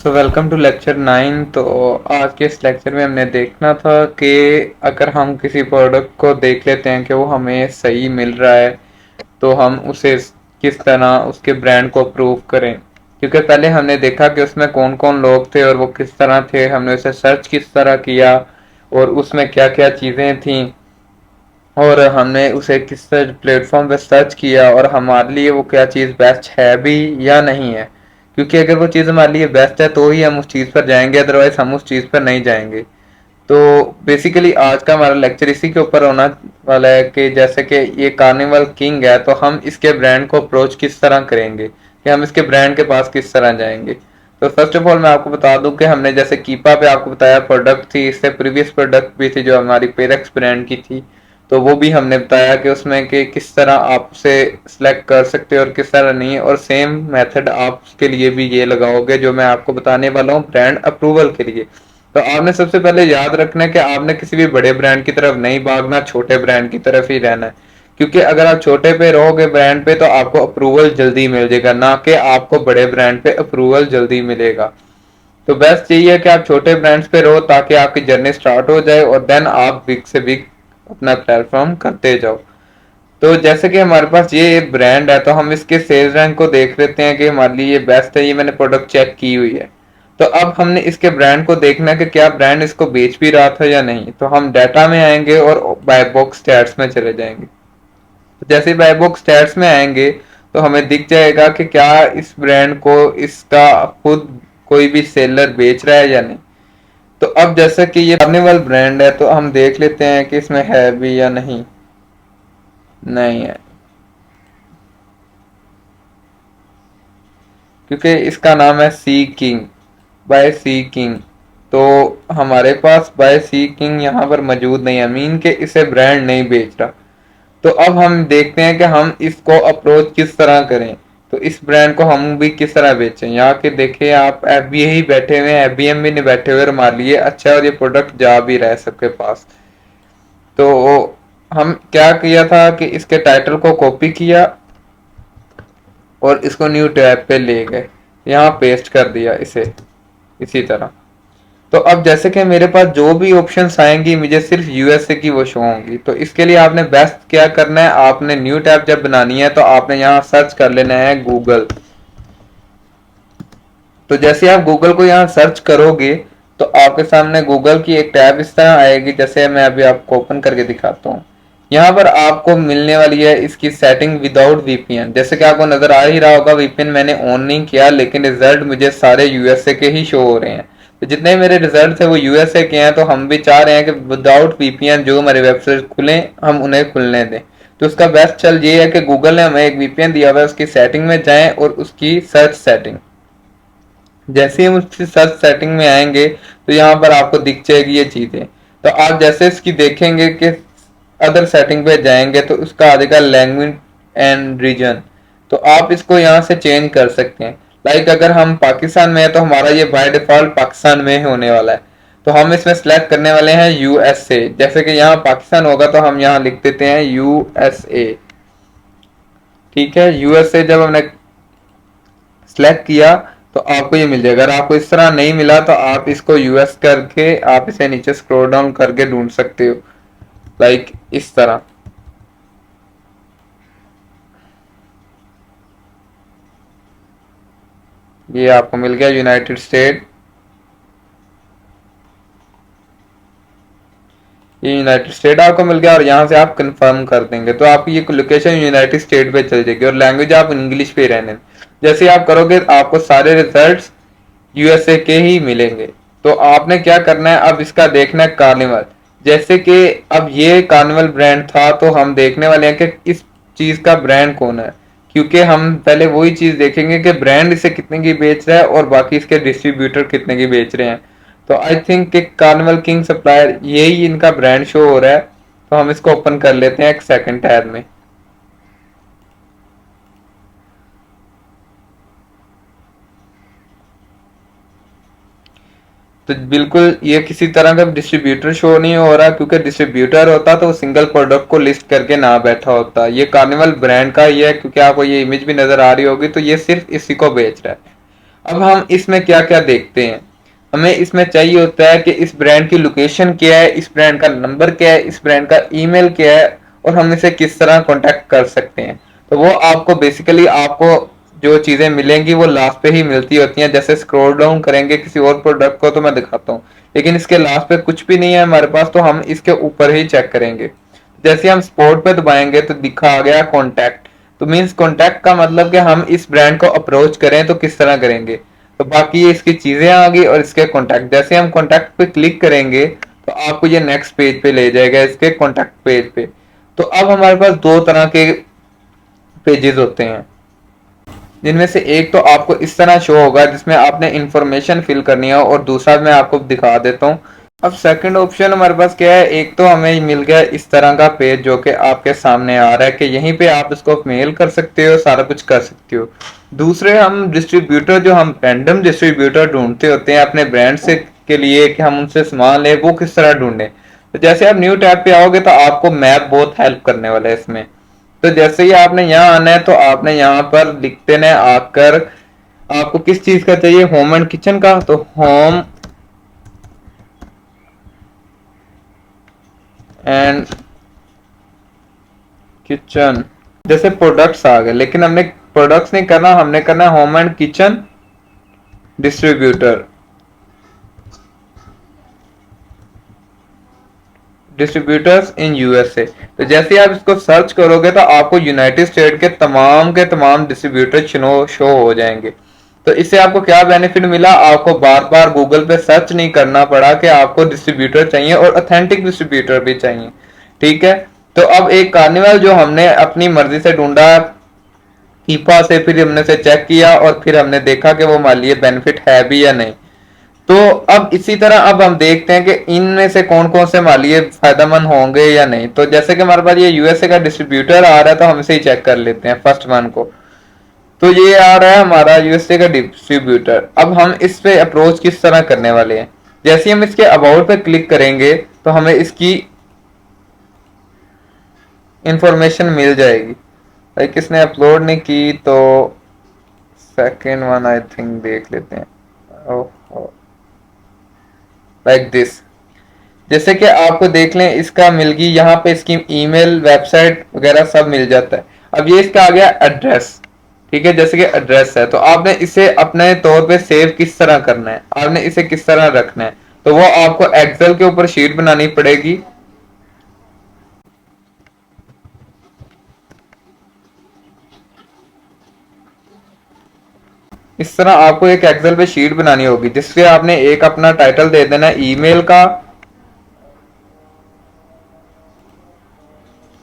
So welcome to lecture 9। तो आज के इस लेक्चर में हमने देखना था कि अगर हम किसी प्रोडक्ट को देख लेते हैं कि वो हमें सही मिल रहा है तो हम उसे किस तरह उसके ब्रांड को अप्रूव करें। क्योंकि पहले हमने देखा कि उसमें कौन कौन लोग थे और वो किस तरह थे, हमने उसे सर्च किस तरह किया और उसमें क्या क्या चीज़ें थी और हमने उसे किस प्लेटफॉर्म पे सर्च किया और हमारे लिए वो क्या चीज़ बेस्ट है भी या नहीं है। क्योंकि अगर वो चीज़ हमारे लिए बेस्ट है तो ही हम उस चीज़ पर जाएंगे, अदरवाइज हम उस चीज़ पर नहीं जाएंगे। तो बेसिकली आज का हमारा लेक्चर इसी के ऊपर होना वाला है कि जैसे कि ये कार्निवल किंग है तो हम इसके ब्रांड को अप्रोच किस तरह करेंगे, कि हम इसके ब्रांड के पास किस तरह जाएंगे। तो फर्स्ट ऑफ ऑल मैं आपको बता दूं कि हमने जैसे कीपा पे आपको बताया प्रोडक्ट थी, इससे प्रीवियस प्रोडक्ट भी थी जो हमारी पेरेक्स ब्रांड की थी। तो वो भी हमने बताया कि उसमें कि किस तरह आप उसे सिलेक्ट कर सकते हो और किस तरह नहीं, और सेम मेथड आपके लिए भी ये लगाओगे जो मैं आपको बताने वाला हूँ ब्रांड अप्रूवल के लिए। तो आपने सबसे पहले याद रखना है कि आपने किसी भी बड़े ब्रांड की तरफ नहीं भागना, छोटे ब्रांड की तरफ ही रहना है। क्योंकि अगर आप छोटे पे रहोगे ब्रांड पे तो आपको अप्रूवल जल्दी मिल जाएगा, ना कि आपको बड़े ब्रांड पे अप्रूवल जल्दी मिलेगा। तो बेस्ट यही है कि आप छोटे ब्रांड्स पे रहो ताकि आपकी जर्नी स्टार्ट हो जाए और देन आप बिग से बिग अपना प्लेटफॉर्म करते जाओ। तो जैसे कि हमारे पास ये ब्रांड है तो हम इसके सेल्स रैंक को देख लेते हैं कि हमारे लिए ये बेस्ट है। ये मैंने प्रोडक्ट चेक की हुई है। तो अब हमने इसके ब्रांड को देखना है कि क्या ब्रांड इसको बेच भी रहा था या नहीं। तो हम डाटा में आएंगे और बाय बॉक्स स्टैट्स में चले जाएंगे। तो जैसे बाय बॉक्स स्टैट्स में आएंगे तो हमें दिख जाएगा कि क्या इस ब्रांड को इसका खुद कोई भी सेलर बेच रहा है या नहीं। तो अब जैसे कि ये कार्निवल ब्रांड है तो हम देख लेते हैं कि इसमें है भी या नहीं। नहीं है, क्योंकि इसका नाम है सी किंग, बाय सी किंग। तो हमारे पास बाय सी किंग यहाँ पर मौजूद नहीं है, मीन के इसे ब्रांड नहीं बेच रहा। तो अब हम देखते हैं कि हम इसको अप्रोच किस तरह करें। तो इस ब्रांड को हम भी किस तरह बेचें। यहाँ के देखें आप एफबीए ही बैठे हुए हैं, एफबीएम भी नहीं बैठे हुए और हमारे लिए अच्छा है और ये प्रोडक्ट जा भी रहा है सबके पास। तो हम क्या किया था कि इसके टाइटल को कॉपी किया और इसको न्यू टैब पे ले गए, यहाँ पेस्ट कर दिया इसे इसी तरह। तो अब जैसे कि मेरे पास जो भी ऑप्शंस आएंगी मुझे सिर्फ यूएसए की वो शो होंगी। तो इसके लिए आपने बेस्ट क्या करना है, आपने न्यू टैब जब बनानी है तो आपने यहाँ सर्च कर लेना है गूगल। तो जैसे आप गूगल को यहाँ सर्च करोगे तो आपके सामने गूगल की एक टैब इस तरह आएगी, जैसे मैं अभी आपको ओपन करके दिखाता हूँ। यहाँ पर आपको मिलने वाली है इसकी सेटिंग विदाउट वीपीएन। जैसे कि आपको नजर आ ही रहा होगा वीपीएन मैंने ऑन नहीं किया, लेकिन रिजल्ट मुझे सारे यूएसए के ही शो हो रहे हैं। तो जितने मेरे रिजल्ट है वो यूएसए के हैं। तो हम भी चाह रहे हैं कि विदाउट वीपीएन जो हमारे वेबसाइट खुले हम उन्हें खुलने दें। तो उसका बेस्ट चल ये है कि गूगल ने हमें एक वीपीएन दिया हुआ है, उसकी सेटिंग में जाएं और उसकी सर्च सेटिंग, जैसे ही हम उसकी सर्च सेटिंग में आएंगे तो यहाँ पर आपको दिख जाएगी ये चीजें। तो आप जैसे इसकी देखेंगे कि अदर सेटिंग पे जाएंगे तो उसका आ जाएगा लैंग्वेज एंड रीजन। तो आप इसको यहाँ से चेंज कर सकते हैं। लाइक अगर हम पाकिस्तान में है तो हमारा ये बाय डिफॉल्ट पाकिस्तान में होने वाला है। तो हम इसमें सेलेक्ट करने वाले हैं यूएसए। जैसे कि यहाँ पाकिस्तान होगा तो हम यहाँ लिख देते हैं यूएसए। ठीक है, यूएसए जब हमने सेलेक्ट किया तो आपको ये मिल जाएगा। अगर आपको इस तरह नहीं मिला तो आप इसको यूएस करके आप इसे नीचे स्क्रॉल डाउन करके ढूंढ सकते हो, लाइक इस तरह। ये आपको मिल गया यूनाइटेड स्टेट। ये यूनाइटेड स्टेट आपको मिल गया और यहाँ से आप कंफर्म कर देंगे तो आपकी ये लोकेशन यूनाइटेड स्टेट पे चल जाएगी और लैंग्वेज आप इंग्लिश पे रहने। जैसे आप करोगे आपको सारे रिजल्ट्स यूएसए के ही मिलेंगे। तो आपने क्या करना है, अब इसका देखना है कार्निवल। जैसे कि अब ये कार्निवल ब्रांड था तो हम देखने वाले हैं कि इस चीज का ब्रांड कौन है। क्योंकि हम पहले वही चीज देखेंगे कि ब्रांड इसे कितने की बेच रहा है और बाकी इसके डिस्ट्रीब्यूटर कितने की बेच रहे हैं। तो आई थिंक कि कार्निवल किंग सप्लायर यही इनका ब्रांड शो हो रहा है। तो हम इसको ओपन कर लेते हैं एक सेकंड टैब में। तो बिल्कुल ये किसी तरह का डिस्ट्रीब्यूटर शो नहीं हो रहा, क्योंकि डिस्ट्रीब्यूटर होता तो सिंगल प्रोडक्ट को लिस्ट करके ना बैठा होता। ये कार्निवल ब्रांड का ही है, क्योंकि आपको ये इमेज भी नजर आ रही होगी तो ये सिर्फ इसी को बेच रहा है। अब हम इसमें क्या क्या देखते हैं, हमें इसमें चाहिए होता है कि इस ब्रांड की लोकेशन क्या है, इस ब्रांड का नंबर क्या है, इस ब्रांड का ईमेल क्या है, और हम इसे किस तरह कांटेक्ट कर सकते हैं। तो वो आपको बेसिकली आपको जो चीज़ें मिलेंगी वो लास्ट पे ही मिलती होती हैं। जैसे स्क्रॉल डाउन करेंगे किसी और प्रोडक्ट को तो मैं दिखाता हूँ, लेकिन इसके लास्ट पे कुछ भी नहीं है हमारे पास, तो हम इसके ऊपर ही चेक करेंगे। जैसे हम स्पोर्ट पे दबाएंगे तो दिखा आ गया कॉन्टैक्ट। तो मीन्स कॉन्टैक्ट का मतलब कि हम इस ब्रांड को अप्रोच करें तो किस तरह करेंगे। तो बाकी ये इसकी चीज़ें आ गई और इसके कॉन्टैक्ट। जैसे हम कॉन्टैक्ट पे क्लिक करेंगे तो आपको ये नेक्स्ट पेज पे ले जाएगा, इसके कॉन्टैक्ट पेज पे। तो अब हमारे पास दो तरह के पेजेस होते हैं, जिनमें से एक तो आपको इस तरह शो होगा जिसमें आपने इंफॉर्मेशन फिल करनी है, और दूसरा मैं आपको दिखा देता हूँ। अब सेकंड ऑप्शन हमारे पास क्या है, एक तो हमें मिल गया इस तरह का पेज जो कि आपके सामने आ रहा है कि यहीं पे आप इसको मेल कर सकते हो, सारा कुछ कर सकते हो। दूसरे हम डिस्ट्रीब्यूटर, जो हम रैंडम डिस्ट्रीब्यूटर ढूंढते होते हैं अपने ब्रांड से के लिए कि हम उनसे सामान लें, वो किस तरह ढूंढें। तो जैसे आप न्यू टैब पे आओगे तो आपको मैप बहुत हेल्प करने वाला है इसमें। तो जैसे ही आपने यहाँ आना है तो आपने यहाँ पर लिख देना है आकर आपको किस चीज का चाहिए, होम एंड किचन का। तो होम एंड किचन, जैसे प्रोडक्ट्स आ गए, लेकिन हमने प्रोडक्ट्स नहीं करना, हमने करना home and kitchen distributor, distributors in USA. तो जैसे ही आप इसको सर्च करोगे तो आपको यूनाइटेड स्टेट के तमाम डिस्ट्रीब्यूटर शो हो जाएंगे। तो इससे आपको क्या बेनिफिट मिला, आपको बार बार गूगल पे सर्च नहीं करना पड़ा कि आपको डिस्ट्रीब्यूटर चाहिए, और ऑथेंटिक डिस्ट्रीब्यूटर भी चाहिए। ठीक है। तो अब एक कार्निवल जो हमने अपनी मर्जी से ढूंढा कीपा से, फिर हमने से चेक किया और फिर हमने देखा कि वो हमारे लिए बेनिफिट है भी या नहीं। तो अब इसी तरह अब हम देखते हैं कि इनमें से कौन कौन से मालिये फायदेमंद होंगे या नहीं। तो जैसे कि हमारे पास ये यूएसए का डिस्ट्रीब्यूटर आ रहा है तो हम इसे ही चेक कर लेते हैं फर्स्ट वन को। तो ये आ रहा है हमारा यूएसए का डिस्ट्रीब्यूटर। अब हम इस पे अप्रोच किस तरह करने वाले हैं, जैसे हम इसके अबाउट पे क्लिक करेंगे तो हमें इसकी इंफॉर्मेशन मिल जाएगी। भाई किसने अपलोड नहीं की, तो सेकेंड वन आई थिंक देख लेते हैं। ओह, लाइक दिस। जैसे कि आपको देख लें इसका मिल गई यहाँ पे, इसकी ईमेल वेबसाइट वगैरह सब मिल जाता है। अब ये इसका आ गया एड्रेस। ठीक है, जैसे कि एड्रेस है तो आपने इसे अपने तौर पे सेव किस तरह करना है, आपने इसे किस तरह रखना है, तो वो आपको एक्सेल के ऊपर शीट बनानी पड़ेगी। इस तरह आपको एक एक्सेल पे शीट बनानी होगी जिससे आपने एक अपना टाइटल दे देना है ईमेल का,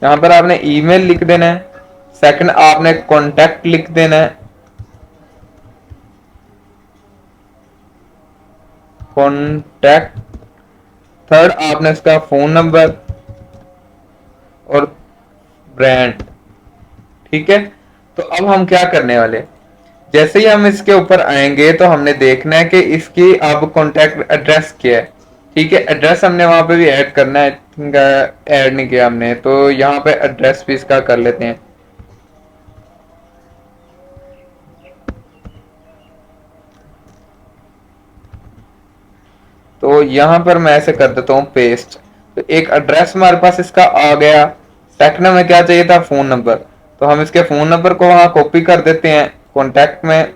यहाँ पर आपने ईमेल लिख देना है। सेकंड आपने कॉन्टैक्ट लिख देना है, कॉन्टैक्ट। थर्ड आपने इसका फोन नंबर और ब्रांड। ठीक है। तो अब हम क्या करने वाले, जैसे ही हम इसके ऊपर आएंगे तो हमने देखना है कि इसकी अब कॉन्टैक्ट एड्रेस क्या है। ठीक है, एड्रेस हमने वहां पे भी ऐड करना है, ऐड नहीं किया हमने, तो यहाँ पे एड्रेस भी इसका कर लेते हैं। तो यहाँ पर मैं ऐसे कर देता हूँ पेस्ट। तो एक एड्रेस हमारे पास इसका आ गया। सेकंड में क्या चाहिए था, फोन नंबर। तो हम इसके फोन नंबर को वहां कॉपी कर देते हैं कॉन्टैक्ट में।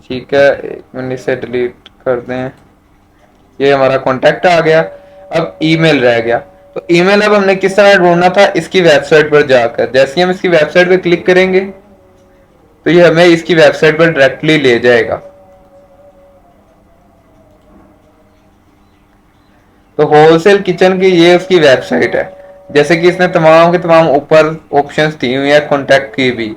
ठीक है, एक मिनट से डिलीट कर दें। ये हमारा कॉन्टैक्ट आ गया। अब ईमेल रह गया। तो ईमेल अब हमने किस तरह ढूंढना था, इसकी वेबसाइट पर जाकर। जैसे ही हम इसकी वेबसाइट पर क्लिक करेंगे तो ये हमें इसकी वेबसाइट पर डायरेक्टली ले जाएगा। तो होलसेल किचन की ये उसकी वेबसाइट है। जैसे कि इसने तमाम के तमाम ऊपर ऑप्शंस दी हुई है कॉन्टैक्ट की भी।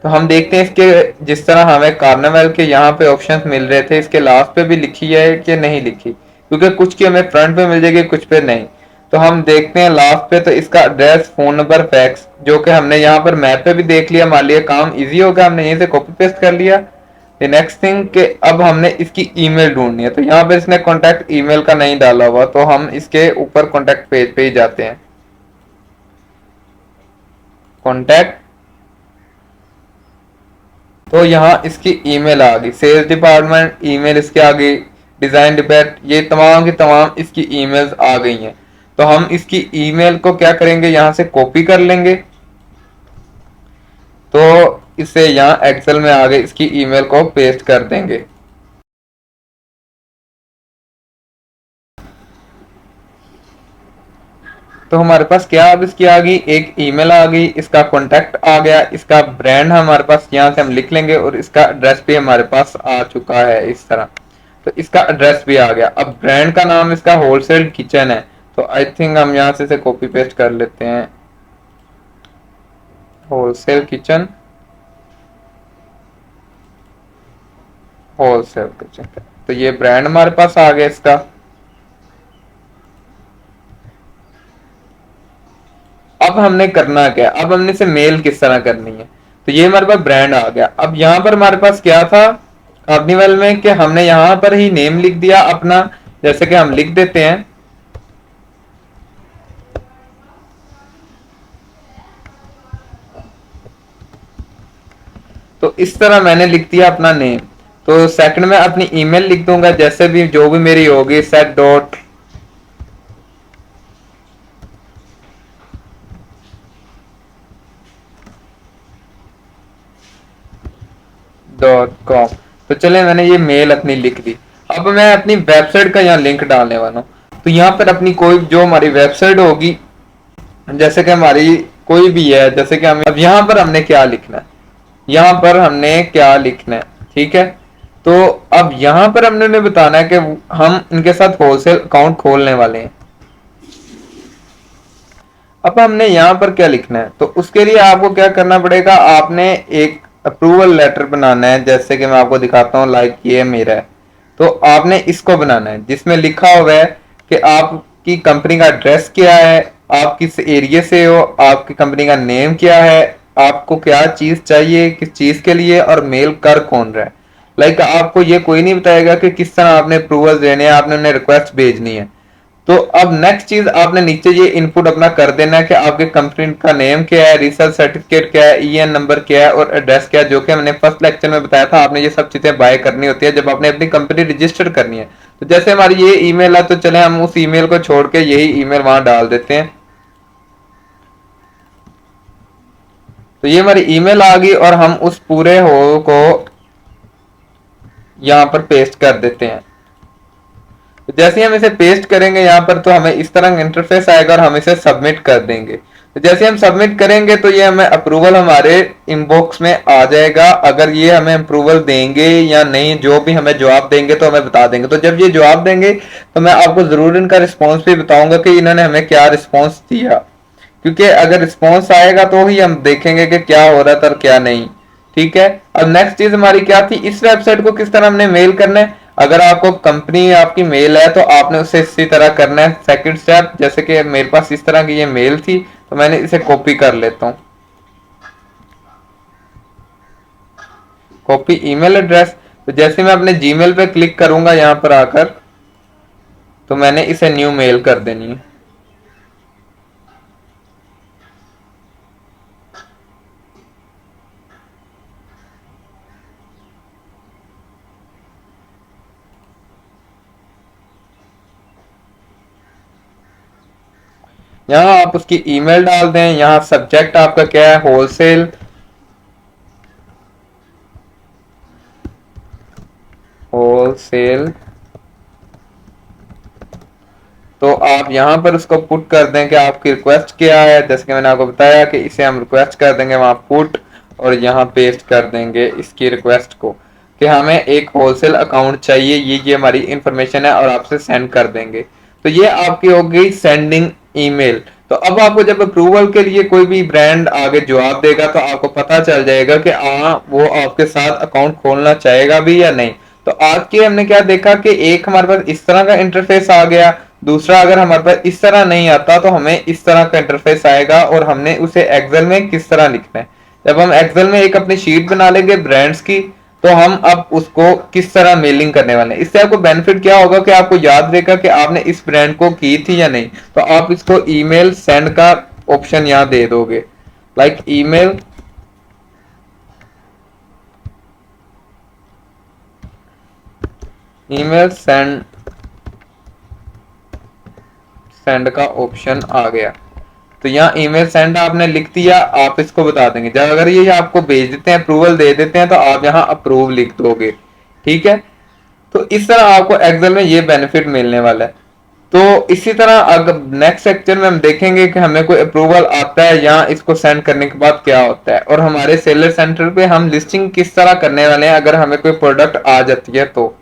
तो हम देखते हैं इसके, जिस तरह हमें कार्निवल के यहाँ पे ऑप्शंस मिल रहे थे, इसके लास्ट पे भी लिखी है कि नहीं लिखी, क्योंकि कुछ की हमें फ्रंट पे मिल जाएगी कुछ पे नहीं। तो हम देखते हैं लास्ट पे, तो इसका एड्रेस, फोन नंबर, फैक्स, जो कि हमने यहाँ पर मैप पे भी देख लिया, मान लिया काम इजी हो गया, हमने यहीं से कॉपी पेस्ट कर लिया। नेक्स्ट थिंग कि अब हमने इसकी ईमेल ढूंढनी है। तो यहाँ पर इसने कॉन्टैक्ट ईमेल का नहीं डाला हुआ, तो हम इसके ऊपर कॉन्टैक्ट पेज पे ही जाते हैं। कॉन्टैक्ट तो यहाँ इसकी ईमेल आ गई, सेल्स डिपार्टमेंट ईमेल इसके आ गई, डिजाइन डिपार्ट, ये तमाम की तमाम इसकी ईमेल्स आ गई हैं। तो हम इसकी ईमेल को क्या करेंगे, यहाँ से कॉपी कर लेंगे। तो इसे यहाँ एक्सेल में आगे इसकी ईमेल को पेस्ट कर देंगे। तो हमारे पास क्या अब इसकी आ गई, एक ईमेल आ गई, इसका कॉन्टैक्ट आ गया, इसका ब्रांड हमारे पास यहाँ से हम लिख लेंगे और इसका एड्रेस भी हमारे पास आ चुका है इस तरह। तो इसका एड्रेस भी आ गया। अब ब्रांड का नाम इसका होलसेल किचन है, तो आई थिंक हम यहाँ से इसे कॉपी पेस्ट कर लेते हैं, होलसेल किचन, होलसेल किचन। तो ये ब्रांड हमारे पास आ गया इसका। अब हमने करना क्या, अब हमने इसे मेल किस तरह करनी है। तो ये हमारे पास ब्रांड आ गया। अब यहाँ पर हमारे पास क्या था कार्निवल में, कि हमने यहाँ पर ही नेम लिख दिया अपना, जैसे कि हम लिख देते हैं तो इस तरह मैंने लिख दिया अपना नेम। तो सेकंड में अपनी ईमेल लिख दूंगा, जैसे भी जो भी मेरी होगी, सेट डॉट कॉम। तो चले मैंने ये मेल अपनी लिख दी। अब मैं अपनी वेबसाइट का यहाँ लिंक डालने वाला हूँ। तो यहाँ पर अपनी कोई जो हमारी वेबसाइट होगी, जैसे कि हमारी कोई भी है, जैसे कि हमें अब यहाँ पर हमने क्या लिखना है, यहाँ पर हमने क्या लिखना है, ठीक है। तो अब यहाँ पर हमने उन्हें बताना है कि हम इनके साथ होलसेल अकाउंट खोलने वाले हैं। अब हमने यहाँ पर क्या लिखना है, तो उसके लिए आपको क्या करना पड़ेगा, आपने एक अप्रूवल लेटर बनाना है, जैसे कि मैं आपको दिखाता हूँ, लाइक ये मेरा है। तो आपने इसको बनाना है जिसमें लिखा हुआ है कि आपकी कंपनी का एड्रेस क्या है, आप किस एरिया से हो, आपकी कंपनी का नेम क्या है, आपको क्या चीज चाहिए, किस चीज के लिए, और मेल कर कौन रहा है। लाइक आपको ये कोई नहीं बताएगा कि किस तरह आपने अप्रूवल देने हैं, आपने उन्हें रिक्वेस्ट भेजनी है। तो अब नेक्स्ट चीज आपने नीचे ये इनपुट अपना कर देना है कि आपके कंपनी का नेम क्या है, रिसर्च सर्टिफिकेट क्या है, ईएन नंबर क्या है और एड्रेस क्या है, जो कि मैंने फर्स्ट लेक्चर में बताया था। आपने ये सब चीजें बाय करनी होती है जब आपने अपनी कंपनी रजिस्टर करनी है। तो जैसे हमारी ये ईमेल है, तो चले हम उस ईमेल को छोड़ के यही ईमेल वहां डाल देते हैं। तो ये हमारी ईमेल आ गई और हम उस पूरे हो को यहाँ पर पेस्ट कर देते हैं। तो जैसे ही हम इसे पेस्ट करेंगे यहाँ पर, तो हमें इस तरह इंटरफेस आएगा और हम इसे सबमिट कर देंगे। तो जैसे हम सबमिट करेंगे तो ये हमें अप्रूवल हमारे इनबॉक्स में आ जाएगा। अगर ये हमें अप्रूवल देंगे या नहीं, जो भी हमें जवाब देंगे तो हमें बता देंगे। तो जब ये जवाब देंगे तो मैं आपको जरूर इनका रिस्पॉन्स भी बताऊंगा कि इन्होंने हमें क्या रिस्पॉन्स दिया, क्योंकि अगर रिस्पॉन्स आएगा तो ही हम देखेंगे कि क्या हो रहा था और क्या नहीं। ठीक है। अब नेक्स्ट चीज हमारी क्या थी, इस वेबसाइट को किस तरह हमने मेल करना है। अगर आपको कंपनी आपकी मेल है तो आपने उसे इसी तरह करना है। सेकंड स्टेप, जैसे कि मेरे पास इस तरह की ये मेल थी, तो मैंने इसे कॉपी कर लेता हूँ, कॉपी ईमेल एड्रेस। तो जैसे मैं अपने जीमेल पे क्लिक करूंगा यहाँ पर आकर, तो मैंने इसे न्यू मेल कर देनी है। यहाँ आप उसकी ईमेल डाल दें। यहाँ सब्जेक्ट आपका क्या है, होलसेल, होलसेल। तो आप यहाँ पर उसको पुट कर दें कि आपकी रिक्वेस्ट क्या है। जैसे कि मैंने आपको बताया कि इसे हम रिक्वेस्ट कर देंगे वहाँ पुट, और यहाँ पेस्ट कर देंगे इसकी रिक्वेस्ट को कि हमें एक होलसेल अकाउंट चाहिए, ये हमारी इंफॉर्मेशन है, और आपसे सेंड कर देंगे। तो ये आपकी हो गई सेंडिंग ईमेल। तो अब आपको जब अप्रूवल के लिए कोई भी ब्रांड आगे जवाब देगा तो आपको पता चल जाएगा कि हाँ वो आपके साथ अकाउंट खोलना चाहेगा भी या नहीं। तो आज के हमने क्या देखा कि एक हमारे पास इस तरह का इंटरफेस आ गया, दूसरा अगर हमारे पास इस तरह नहीं आता तो हमें इस तरह का इंटरफेस आएगा, और हमने उसे एक्सेल में किस तरह लिखना है। जब हम एक्सेल में एक अपनी शीट बना लेंगे ब्रांड्स की, तो हम अब उसको किस तरह मेलिंग करने वाले हैं। इससे आपको बेनिफिट क्या होगा कि आपको याद रहेगा कि आपने इस ब्रांड को की थी या नहीं। तो आप इसको ईमेल सेंड का ऑप्शन यहाँ दे दोगे, like email email send send का ऑप्शन आ गया। तो यहाँ ईमेल सेंड आपने लिख दिया, आप इसको बता देंगे जब अगर ये आपको भेज देते हैं, अप्रूवल दे देते हैं, तो आप यहाँ अप्रूव लिख दोगे। ठीक है, तो इस तरह आपको एक्सेल में ये बेनिफिट मिलने वाला है। तो इसी तरह अगर नेक्स्ट लेक्चर में हम देखेंगे कि हमें कोई अप्रूवल आता है या इसको सेंड करने के बाद क्या होता है, और हमारे सेलर सेंटर पे हम लिस्टिंग किस तरह करने वाले हैं अगर हमें कोई प्रोडक्ट आ जाती है तो।